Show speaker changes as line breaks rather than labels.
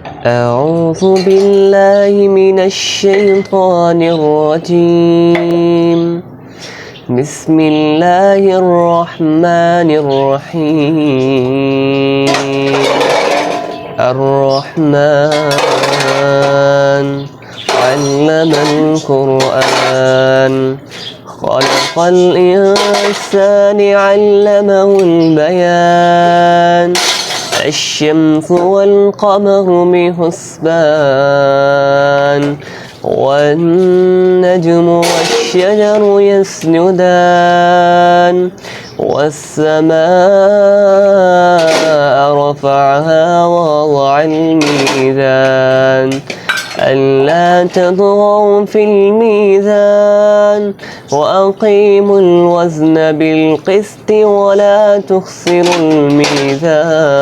أعوذ بالله من الشيطان الرجيم. بسم الله الرحمن الرحيم. الرحمن علم القرآن خلق الإنسان علمه البيان. الشمس والقمر بحسبان والنجم والشجر يسجدان والسماء رفعها ووضع الميزان ألا تطغوا في الميزان وأقيموا الوزن بالقسط ولا تخسروا الميزان